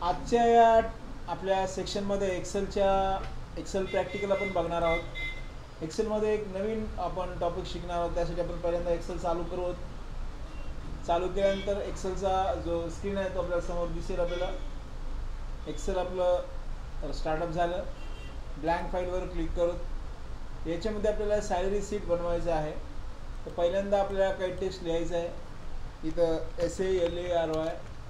आजच्या या आपल्या सेक्शनमध्ये एक्सेल प्रॅक्टिकल आपण बघणार आहोत. एक्सेलमध्ये एक नवीन आपण टॉपिक शिकणार आहोत. त्यासाठी आपण पहिल्यांदा एक्सेल चालू करू आहोत. चालू केल्यानंतर एक्सेलचा जो स्क्रीन आहे तो आपल्या समोर दिसेल. आपल्याला एक्सेल आपलं स्टार्टअप झालं. ब्लँक फाईलवर क्लिक करू. याच्यामध्ये आपल्याला सॅलरी शीट बनवायचं आहे. तर पहिल्यांदा आपल्याला काही टेक्स्ट लिहायचं आहे. इथं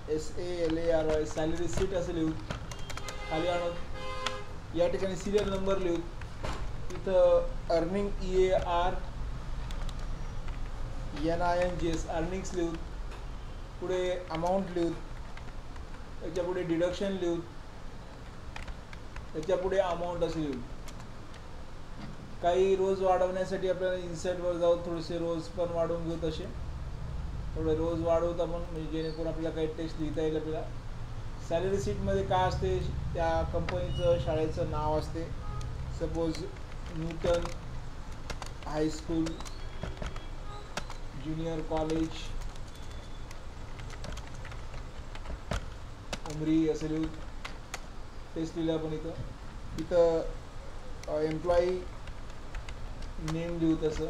SALARY सॅलरी शीट असं लिहू. खाली आणून या ठिकाणी सिरियल नंबर लिहू. इथं अर्निंग EARNINGS अर्निंग्स लिहू. पुढे अमाऊंट लिहू. त्याच्या पुढे डिडक्शन लिहू. त्याच्या पुढे अमाऊंट असं लिहू. काही रोज वाढवण्यासाठी आपल्याला इन्सर्टवर जाऊन थोडेसे रोज पण वाढवून घेऊ. तसे थोडे रोज वाढवत आपण, म्हणजे जेणेकरून आपल्याला काही टेक्स्ट लिहिता येईल. आपल्याला सॅलरी शीटमध्ये काय असते, त्या कंपनीचं शाळेचं नाव असते. Suppose Newton high school, junior college, Umri असं लिहू. टेक्स्ट लिहिलं आपण. इथं एम्प्लॉई नेम लिहू. तसं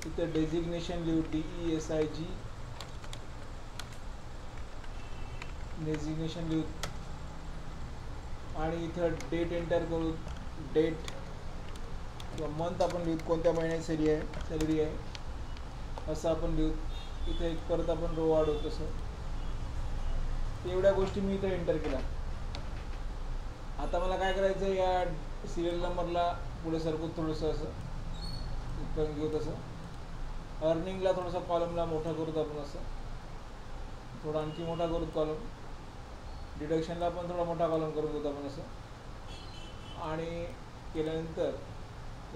इथं डेजिग्नेशन लिहू. DESIG डेजिग्नेशन लिहू. आणि इथं डेट एंटर करू. डेट किंवा मंथ आपण लिहू. कोणत्या महिन्यात सॅलरी आहे असं आपण लिहू. इथे एक परत आपण रो वाढवू. तसं एवढ्या गोष्टी मी इथं एंटर केल्या. आता मला काय करायचं आहे, या सिरियल नंबरला पुढे सरकून थोडंसं असं करून घेऊ. तसं अर्निंगला थोडंसं कॉलमला मोठा करूत आपण. असं थोडा आणखी मोठा करूत कॉलम. डिडक्शनला पण थोडा मोठा कॉलम करून घेऊ आपण. असं आणि केल्यानंतर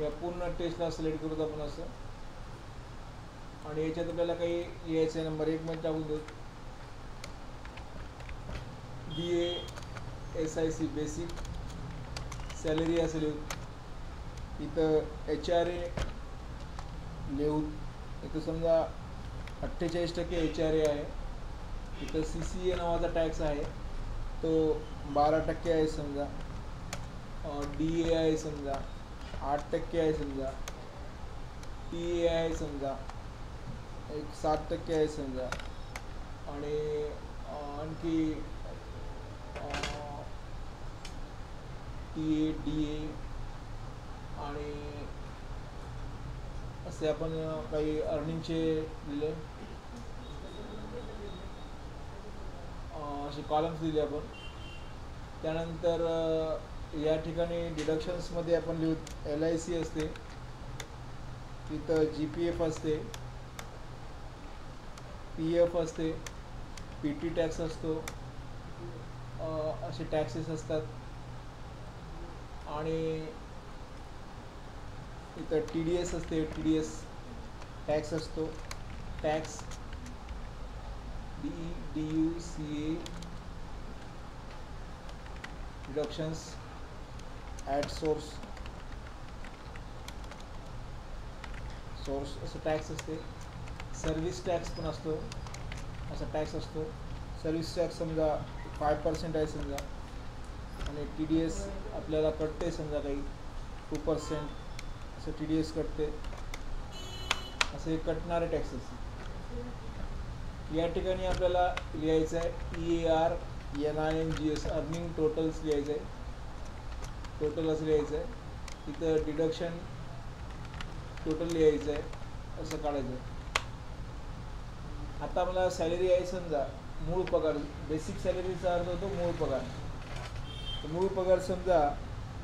या पूर्ण टेस्टला सिलेक्ट करूत आपण. असं आणि याच्यात आपल्याला काही लिहायचं आहे. नंबर 1 मध्ये टाकून देऊ. BASIC बेसिक सॅलरी असं लिहू. इथं HRA लिहू. इथं समजा 48% HRA आहे. इथं CCA नावाचा टॅक्स आहे, तो 12% आहे समजा. DA आहे समजा 8% आहे समजा. TA आहे समजा एक 7% आहे समजा. आणि आणखी TA DA आणि असे आपण काही अर्निंगचे दिले. असे कॉलम्स दिले आपण. त्यानंतर या ठिकाणी डिडक्शन्समध्ये आपण लिहू. LIC असते. तिथं GPF असते. PF असते. PT टॅक्स असतो. असे टॅक्सेस असतात. आणि इथं TDS असते. TDS टॅक्स असतो. Tax DUCA deductions at source असं टॅक्स असते. सर्व्हिस टॅक्स पण असतो. असा टॅक्स असतो. सर्व्हिस टॅक्स समजा 5% आहे समजा. आणि TDS आपल्याला कटते समजा काही 2% असं TDS कटते. असे कटणारे टॅक्सेस या ठिकाणी आपल्याला लिहायचं आहे. EARNINGS अर्निंग टोटल्स लिहायचं आहे. टोटल असं लिहायचं आहे. इथं डिडक्शन टोटल लिहायचं आहे. असं काढायचं आहे. आता मला सॅलरी आहे समजा मूळ पगार. बेसिक सॅलरीचा अर्थ होतो मूळ पगार. तर मूळ पगार समजा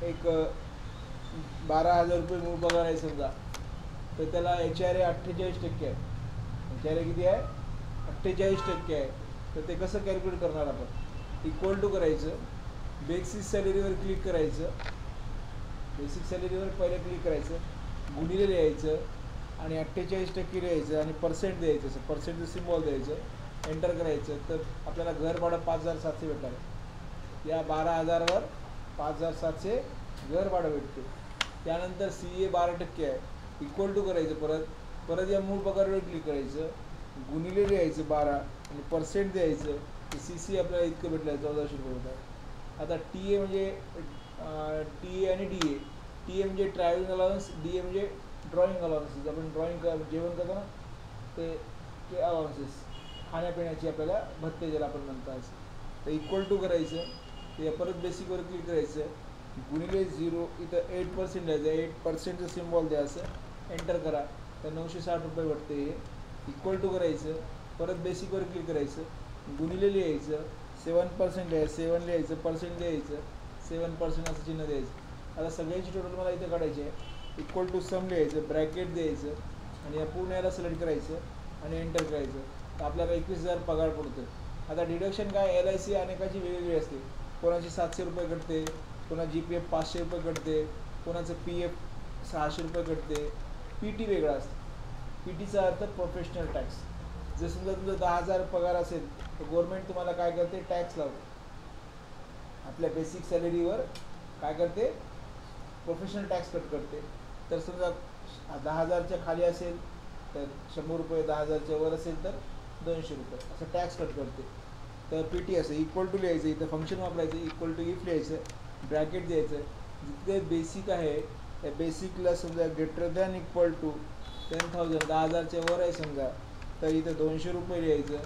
एक 12,000 रुपये मूळ पगार आहे समजा. तर त्याला HRA 48% आहे. HRA किती आहे? 48% आहे. तर ते कसं कॅल्क्युलेट करणार आपण? इक्वल टू करायचं. बेसिक सॅलरीवर क्लिक करायचं. बेसिक सॅलरीवर पहिले क्लिक करायचं. गुणिले लिहायचं आणि 48% लिहायचं आणि पर्सेंट द्यायचं. असं पर्सेंटचं सिम्बॉल द्यायचं. एंटर करायचं. तर आपल्याला घर भाडं 5,700 भेटणार आहे. या 12,000वर 5,700 घर भाडं भेटते. त्यानंतर CA 12% आहे. इक्वल टू करायचं. परत या मूळ पगारावर क्लिक करायचं. गुणिले लिहायचं 12 आणि पर्सेंट द्यायचं. सी सी आपल्याला इतकं भेटलं आहे 1400 रुपये होतात. आता टी ए म्हणजे टी ए आणि डी ए. टी ए म्हणजे ट्रॅव्हलिंग अलाउन्स, डी ए म्हणजे ड्रॉइंग अलाउन्सेस. आपण ड्रॉइंग जेवण करतो ना ते अलाउन्सेस, खाण्यापिण्याची आपल्याला भत्ते ज्याला आपण म्हणतो असं. तर इक्वल टू करायचं, ते परत बेसिकवर क्लिक करायचं, गुणिले 0 इथं 8% द्यायचं, 8%चं सिम्बॉल द्यायचं, एंटर करा, तर 960 रुपये भेटते. हे इक्वल टू करायचं, परत बेसिकवर क्लिक करायचं, गुणिले लिहायचं, 7% लिहायचं, 7 लिहायचं, पर्सेंट द्यायचं, 7% असं चिन्ह द्यायचं. आता सगळ्यांची टोटल मला इथं काढायची आहे. इक्वल टू सम लिहायचं, ब्रॅकेट द्यायचं आणि या पूर्ण याला सिलेक्ट करायचं आणि एंटर करायचं. तर आपल्याला 21,000 पगार पडतो. आता डिडक्शन काय, LIC अनेकाची वेगवेगळी असते. कोणाची 700 रुपये कटते, कोणाची GPF 500 रुपये कटते, कोणाचं PF 600 रुपये कटते. PT वेगळा असतं. PTचा अर्थ प्रोफेशनल टॅक्स. जर समजा तुमचा 10,000 पगार असेल तर गव्हर्नमेंट तुम्हाला काय करते, टॅक्स लावते. आपल्या बेसिक सॅलरीवर काय करते, प्रोफेशनल टॅक्स कट करते. तर समजा 10,000च्या खाली असेल तर 100 रुपये, 10,000च्या वर असेल तर 200 रुपये असं टॅक्स कट करते. तर PT असं इक्वल टू लिहायचं, इथं फंक्शन वापरायचं, इक्वल टू इफ लिहायचं, ब्रॅकेट द्यायचं. जिथे बेसिक आहे त्या बेसिकला समजा ग्रेटर दॅन इक्वल टू 10,000, 10,000च्या वर आहे समजा, तर इथं 200 रुपये द्यायचं,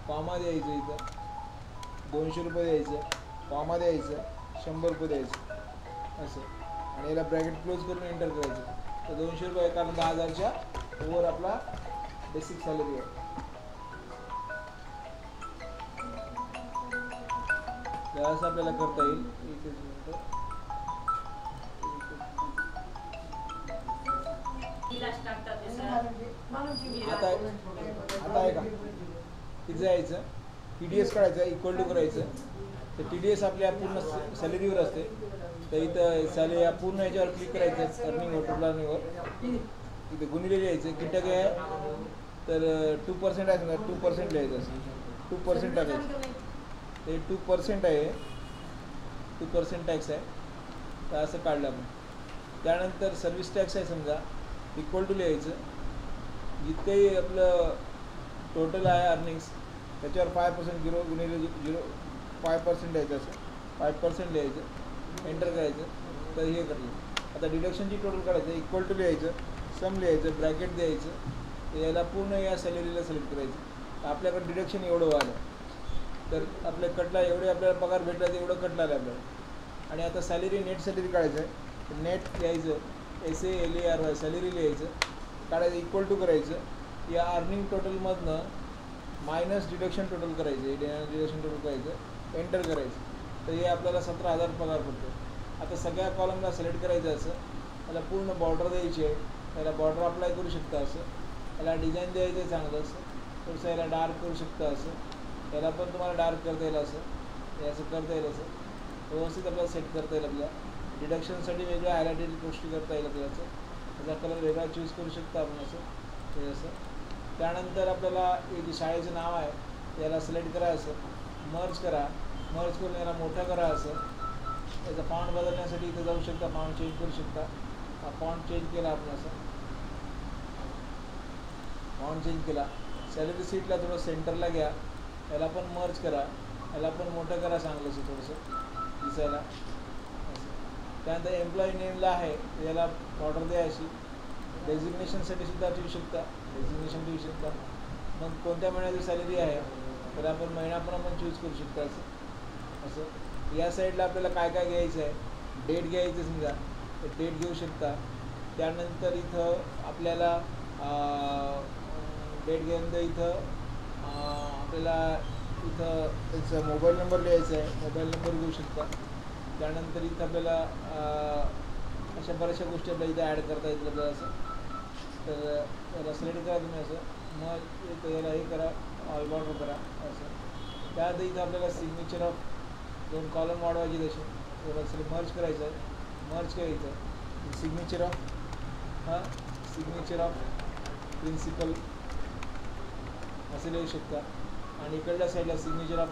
कॉमा द्यायचं, इथं 200 रुपये द्यायचं, कॉमा द्यायचं, 100 रुपये द्यायचं असं, आणि याला ब्रॅकेट क्लोज करून एंटर करायचं. तर 200 रुपये आहे, कारण 10,000च्या वर आपला बेसिक सॅलरी आहे. तर असं आपल्याला करता येईल. आता आहे का, तिथं जायचं, TDS काढायचं, इक्वल टू करायचं. तर TDS आपल्या पूर्ण सॅलरीवर असते. तर इथं सॅलरी पूर्ण याच्यावर क्लिक करायचं, अर्निंग टोटल अर्निंगवर, इथं गुणिले लिहायचं. किती टक्के आहे तर 2% आहे समजा, 2% लिहायचं असं, 2% टाकायचं. ते 2% आहे, 2% टॅक्स आहे. तर असं काढलं आपण. त्यानंतर सर्व्हिस टॅक्स आहे समजा, इक्वल टू लिहायचं. जितकंही आपलं टोटल आहे अर्निंग्स त्याच्यावर 5% गुणिले 5% द्यायचं असं, 5% लिहायचं, एंटर करायचं. तर हे करलं. आता डिडक्शनची टोटल काढायचं, इक्वल टू लिहायचं, सम लिहायचं, ब्रॅकेट द्यायचं, याला पूर्ण या सॅलरीला सिलेक्ट करायचं. तर आपल्याकडे डिडक्शन एवढं व्हायला, तर आपल्या कटला एवढे आपल्याला पगार भेटला तर एवढं कटला आहे आपल्याला. आणि आता सॅलरी, नेट सॅलरी काढायचं आहे. नेट लिहायचं, SALARY सॅलरी लिहायचं, काढायचं, इक्वल टू करायचं. या अर्निंग टोटलमधनं मायनस डिडक्शन टोटल करायचं, डिडक्शन टोटल करायचं, एंटर करायचं. तर हे आपल्याला 17,000 पगार पडतो. आता सगळ्या कॉलमला सिलेक्ट करायचं असं, त्याला पूर्ण बॉर्डर द्यायची आहे. त्याला बॉर्डर अप्लाय करू शकता असं, त्याला डिझाईन द्यायचं आहे चांगलं असं, थोडंसं याला डार्क करू शकता असं, त्याला पण तुम्हाला डार्क करता येईल असं, हे असं करता येईल असं, व्यवस्थित आपल्याला सेट करता येईल. आपल्या डिडक्शनसाठी वेगळ्या हायलायटेड गोष्टी करता येईल आपल्याला. त्याचा कलर वेगळा चूज करू शकता आपण असं, हे असं. त्यानंतर आपल्याला हे जे शाळेचं नाव आहे याला सिलेक्ट करा असं, मर्ज करा, मर्ज करून याला मोठं करा असं. त्याचा फॉन्ट बदलण्यासाठी इथं जाऊ शकता, फॉन्ट चेंज करू शकता. हा फॉन्ट चेंज केला आपण असं, फॉन्ट चेंज केला. सॅलरी सीटला थोडं सेंटरला घ्या, याला पण मर्ज करा, याला पण मोठं करा चांगलं असं थोडंसं दिसायला असं. त्यानंतर एम्प्लॉई नेमला आहे याला ऑर्डर द्या अशी. डेझिग्नेशनसाठी सुद्धा ठेवू शकता, डेझिग्नेशन ठेवू शकता. मग कोणत्या महिन्याची सॅलरी आहे तर आपण महिना पण आपण चूज करू शकता असं असं. या साईडला आपल्याला काय काय घ्यायचं आहे, डेट घ्यायचं समजा तर डेट घेऊ शकता. त्यानंतर इथं आपल्याला डेट घेऊन इथं आपल्याला इथं त्याचा मोबाईल नंबर लिहायचा आहे, मोबाईल नंबर घेऊ शकता. त्यानंतर इथं आपल्याला अशा बऱ्याचशा गोष्टी आपल्याला इथं ॲड करता येतील आपल्याला असं. तर याला सिलेक्ट करा तुम्ही असं, मग इथं याला हे करा, ऑल बॉर्डर करा असं. त्यानंतर इथं आपल्याला सिग्नेचर ऑफ 2 कॉलम वाढवायची तशी, थोडं मर्ज करायचं आहे, मर्ज करायचं. Signature of signature of principal असं लिहू शकता. आणि इकडल्या साईडला सिग्नेचर ऑफ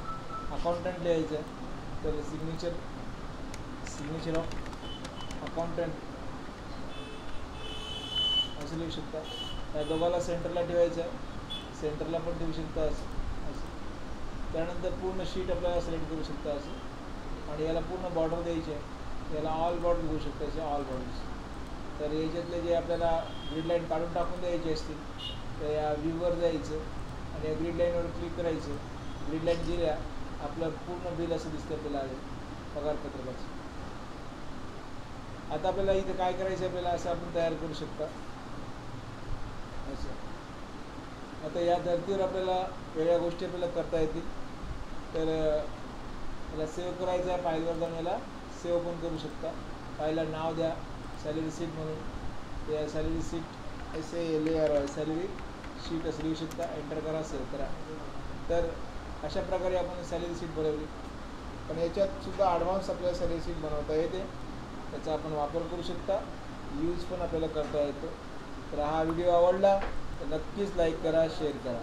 अकाउंटंट लिहायचं आहे, तर सिग्नेचर ऑफ अकाउंटंट असं लिहू शकता. त्या दोघाला सेंटरला ठेवायचं आहे, सेंटरला पण ठेवू शकता असं असं. त्यानंतर पूर्ण शीट आपल्याला सिलेक्ट करू शकता असं, आणि याला पूर्ण बॉर्डर द्यायची आहे. याला ऑल बॉर्डर घेऊ शकता असे ऑल बॉर्डर्स. तर याच्यातले जे आपल्याला ग्रीड लाईन काढून टाकून द्यायची असतील तर या व्ह्यूवर जायचं आणि या ग्रीड लाईनवर क्लिक करायचं. ग्रीड लाईन दिल्या आपलं पूर्ण बिल असं दिसतं आपल्याला आहे पगारपत्रकाचं. आता आपल्याला इथे काय करायचं आपल्याला असं आपण तयार करू शकता असं. आता या धर्तीवर आपल्याला वेगळ्या गोष्टी आपल्याला करता येतील. तर याला सेव्ह करायचं आहे, फाईलवर जाऊन याला सेव्ह पण करू शकता. फाईलला नाव द्या सॅलरी शीट म्हणून. या salary sheet SALARY salary sheet असं लिहू शकता. एंटर करा, सेव्ह करा. तर अशा प्रकारे आपण सॅलरी शीट बनवली. पण याच्यात सुद्धा ॲडव्हान्स आपल्याला सॅलरी शीट बनवता येते. त्याचा आपण वापर करू शकता, यूज पण आपल्याला करता येतो. तर हा व्हिडिओ आवडला तर नक्कीच लाईक करा, शेअर करा.